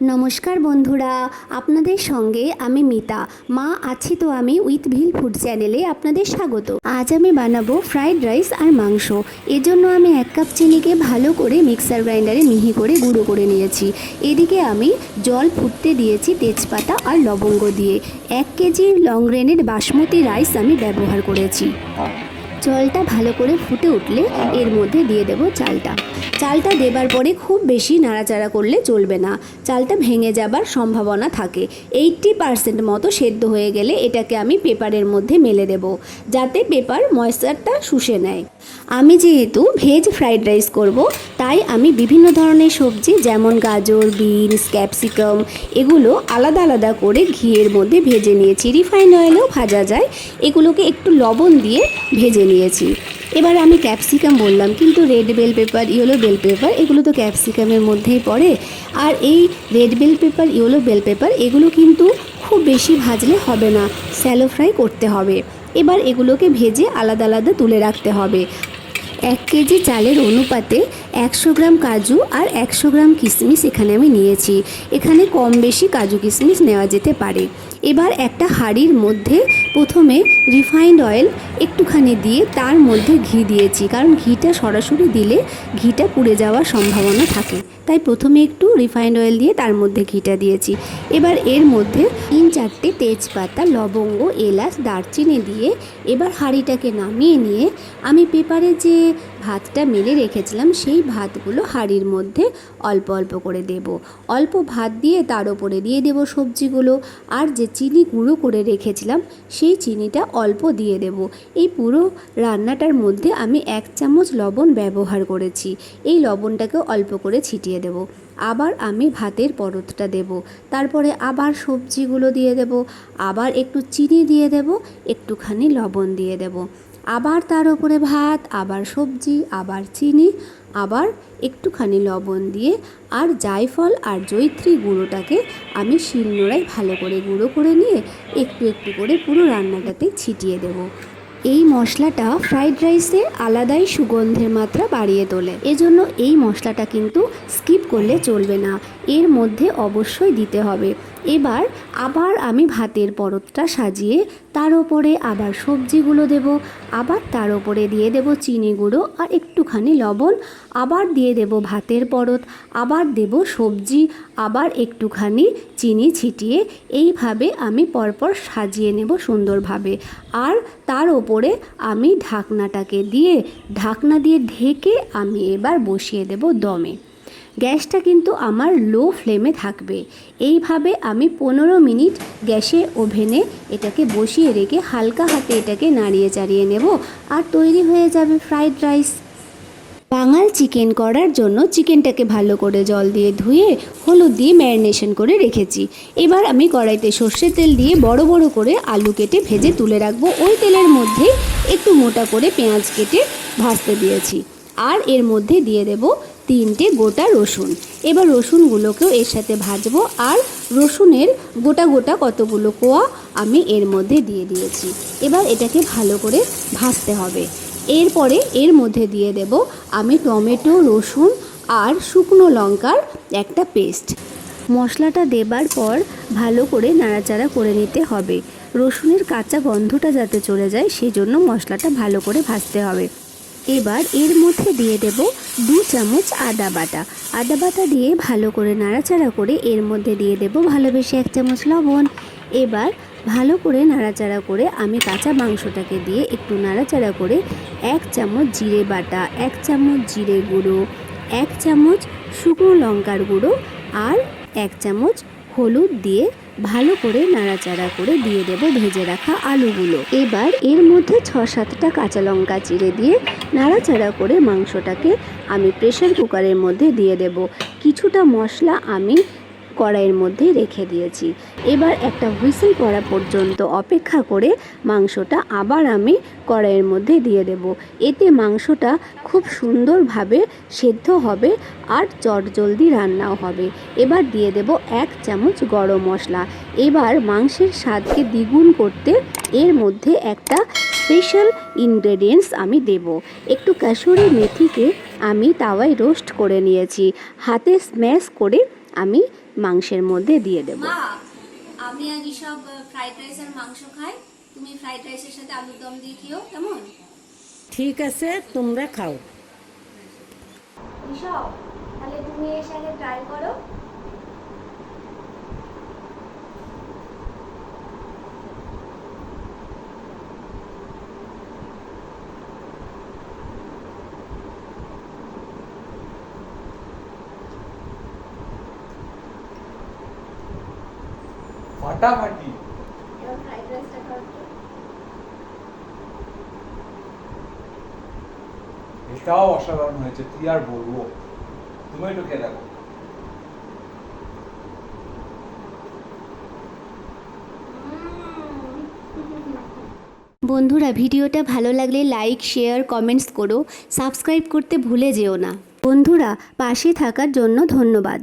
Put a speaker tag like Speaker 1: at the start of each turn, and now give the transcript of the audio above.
Speaker 1: নমস্কার বন্ধুরা, আপনাদের সঙ্গে আমি মিতা। মা আছি তো আমি উইথ ভিল ফুড চ্যানেলে আপনাদের স্বাগত। আজ আমি বানাবো ফ্রাইড রাইস আর মাংস। এজন্য আমি 1 কাপ চিনিকে ভালো করে মিক্সার গ্রাইন্ডারে মিহি করে গুঁড়ো করে নিয়েছি। এদিকে আমি জল ফুটতে দিয়েছি তেজপাতা আর লবঙ্গ দিয়ে। 1 কেজি লং গ্রেনের বাসমতি রাইস আমি ব্যবহার করেছি। জলটা ভালো করে ফুটে উঠলে এর মধ্যে দিয়ে দেব চালটা দেবার পরে খুব বেশি নাড়াচাড়া করলে চলবে না, চালটা ভেঙে যাবার সম্ভাবনা থাকে। 80% মতো সেদ্ধ হয়ে গেলে এটাকে আমি পেপারের মধ্যে মেলে দেব, যাতে পেপার ময়েশ্চারটা শুষে নেয়। আমি যেহেতু ভেজ ফ্রাইড রাইস করব, তাই আমি বিভিন্ন ধরনের সবজি যেমন গাজর, বিনস, ক্যাপসিকাম এগুলো আলাদা আলাদা করে ঘিয়ের মধ্যে ভেজে নিয়েছি। রিফাইন্ড অয়েলেও ভাজা যায়, এগুলোকে একটু লবণ দিয়ে ভেজে নিয়েছি। এবার আমি ক্যাপসিকাম বললাম, কিন্তু red bell pepper, yellow bell pepper এগুলো তো ক্যাপসিকামের মধ্যেই পড়ে। আর এই red bell pepper, yellow bell pepper এগুলো কিন্তু খুব বেশি ভাজলে হবে না, স্যালো ফ্রাই করতে হবে। এবার এগুলোকে ভেজে আলাদা আলাদা তুলে রাখতে হবে। 1 কেজি চালের অনুপাতে 100 গ্রাম কাজু আর 100 গ্রাম কিশমিশ এখানে আমি নিয়েছি। এখানে কম বেশি কাজু কিশমিশ নেওয়া যেতে পারে। এবার একটা হাঁড়ির মধ্যে প্রথমে রিফাইন্ড অয়েল একটুখানি দিয়ে তার মধ্যে ঘি দিয়েছি, কারণ ঘিটা সরাসরি দিলে ঘিটা পুড়ে যাওয়ার সম্ভাবনা থাকে, তাই প্রথমে একটু রিফাইন্ড অয়েল দিয়ে তার মধ্যে ঘিটা দিয়েছি। এবার এর মধ্যে 3-4টে তেজপাতা, লবঙ্গ, এলাচ, দারচিনি দিয়ে এবার হাঁড়িটাকে নামিয়ে নিয়ে আমি পেপারে যে ভাতটা মেলে রেখেছিলাম সেই ভাতগুলো হাঁড়ির মধ্যে অল্প অল্প করে দেব। অল্প ভাত দিয়ে তার উপরে দিয়ে দেব সবজিগুলো, আর যে চিনি গুঁড়ো করে রেখেছিলাম সেই চিনিটা অল্প দিয়ে দেব। এই পুরো রান্নাটার মধ্যে আমি 1 চামচ লবণ ব্যবহার করেছি। এই লবণটাকেও অল্প করে ছিটিয়ে দেব। আবার আমি ভাতের পরতটা দেব, তারপরে আবার সবজিগুলো দিয়ে দেব, আবার একটু চিনি দিয়ে দেব, একটুখানি লবণ দিয়ে দেব, আবার তার উপরে ভাত, আবার সবজি, আবার চিনি, আবার একটুখানি লবণ দিয়ে আর জায়ফল আর জয়িত্রী গুঁড়োটাকে আমি শিলনোড়ায় ভালো করে গুঁড়ো করে নিয়ে একটু একটু করে পুরো রান্নাটাতে ছিটিয়ে দেব। এই মশলাটা ফ্রাইড রাইসে আলাদাই সুগন্ধের মাত্রা বাড়িয়ে তোলে, এজন্য এই মশলাটা কিন্তু স্কিপ করলে চলবে না, এর মধ্যে অবশ্যই দিতে হবে। এবার আবার আমি ভাতের পরতটা সাজিয়ে তার ওপরে আবার সবজিগুলো দেব, আবার তার ওপরে দিয়ে দেব চিনি গুঁড়ো আর একটুখানি লবণ, আবার দিয়ে দেব ভাতের পরত, আবার দেব সবজি, আবার একটুখানি চিনি ছিটিয়ে এইভাবে আমি পরপর সাজিয়ে নেব সুন্দরভাবে। আর তার ওপরে আমি ঢাকনা দিয়ে ঢেকে আমি এবার বসিয়ে দেব দমে। গ্যাসটা কিন্তু আমার লো ফ্লেমে থাকবে। এইভাবে আমি 15 মিনিট গ্যাসে ওভেনে এটাকে বসিয়ে রেখে হালকা হাতে এটাকে নাড়িয়ে চাড়িয়ে নেব, আর তৈরি হয়ে যাবে ফ্রাইড রাইস। বাঙাল চিকেন করার জন্য চিকেনটাকে ভালো করে জল দিয়ে ধুয়ে হলুদ দিয়ে ম্যারিনেশন করে রেখেছি। এবার আমি কড়াইতে সর্ষের তেল দিয়ে বড় বড় করে আলু কেটে ভেজে তুলে রাখবো। ওই তেলের মধ্যে একটু মোটা করে পেঁয়াজ কেটে ভাজতে দিয়েছি, আর এর মধ্যে দিয়ে দেব 3টে গোটা রসুন। এবার রসুনগুলোকেও এর সাথে ভাজবো, আর রসুনের গোটা গোটা কতগুলো কোয়া আমি এর মধ্যে দিয়ে দিয়েছি। এবার এটাকে ভালো করে ভাজতে হবে। এরপরে এর মধ্যে দিয়ে দেব আমি টমেটো, রসুন আর শুকনো লঙ্কার একটা পেস্ট। মশলাটা দেবার পর ভালো করে নাড়াচাড়া করে নিতে হবে। রসুনের কাঁচা গন্ধটা যাতে চলে যায় সেই জন্য মশলাটা ভালো করে ভাজতে হবে। এবার এর মধ্যে দিয়ে দেব 2 চামচ আদা বাটা দিয়ে ভালো করে নাড়াচাড়া করে এর মধ্যে দিয়ে দেব ভালোবেসে 1 চামচ লবণ। এবার ভালো করে নাড়াচাড়া করে আমি কাঁচা মাংসটাকে দিয়ে একটু নাড়াচাড়া করে 1 চামচ জিরে বাটা, 1 চামচ জিরে গুঁড়ো, 1 চামচ শুকনো লঙ্কার গুঁড়ো আর 1 চামচ হলুদ দিয়ে ভালো করে নাড়াচাড়া করে দিয়ে দেব ভেজে রাখা আলুগুলো। এবার এর মধ্যে 6-7টা কাঁচা লঙ্কা চিড়ে দিয়ে নাড়াচাড়া করে মাংসটাকে আমি প্রেসার কুকারের মধ্যে দিয়ে দেব। কিছুটা মশলা আমি কড়াইয়ের মধ্যে রেখে দিয়েছি। এবার একটা হুইসেল পড়া পর্যন্ত অপেক্ষা করে মাংসটা আবার আমি কড়াইয়ের মধ্যে দিয়ে দেব। এতে মাংসটা খুব সুন্দরভাবে সেদ্ধ হবে আর চটজলদি রান্নাও হবে। এবার দিয়ে দেব 1 চামচ গরম মশলা। এবার মাংসের স্বাদকে দ্বিগুণ করতে এর মধ্যে একটা স্পেশাল ইনগ্রেডিয়েন্টস আমি দেব। একটু কাসুরি মেথিকে আমি তাওয়ায় রোস্ট করে নিয়েছি, হাতে স্ম্যাশ করে আমি মাংসের মধ্যে দিয়ে দেব।
Speaker 2: মা, আমি আজ সব ফ্রাইড রাইস আর মাংস খাই, তুমি ফ্রাইড রাইসের সাথে আলুর দম দিয়ে খেও, কেমন?
Speaker 3: ঠিক আছে, তোমরা খাও।
Speaker 1: ঋষভ, তাহলে তুমি এর সাথে ট্রাই করো।
Speaker 4: ফাটাফাটি।
Speaker 1: এবার ফ্রাইড রাইসটা খাও তো।
Speaker 4: এটাও অসাধারণ হয়েছে, কি আর বলবো। তুমি একটু খেয়ে দেখো।
Speaker 1: বন্ধুরা, ভিডিওটা ভালো লাগলে লাইক, শেয়ার, কমেন্টস করো। সাবস্ক্রাইব করতে ভুলে যেও না। বন্ধুরা, পাশে থাকার জন্য ধন্যবাদ।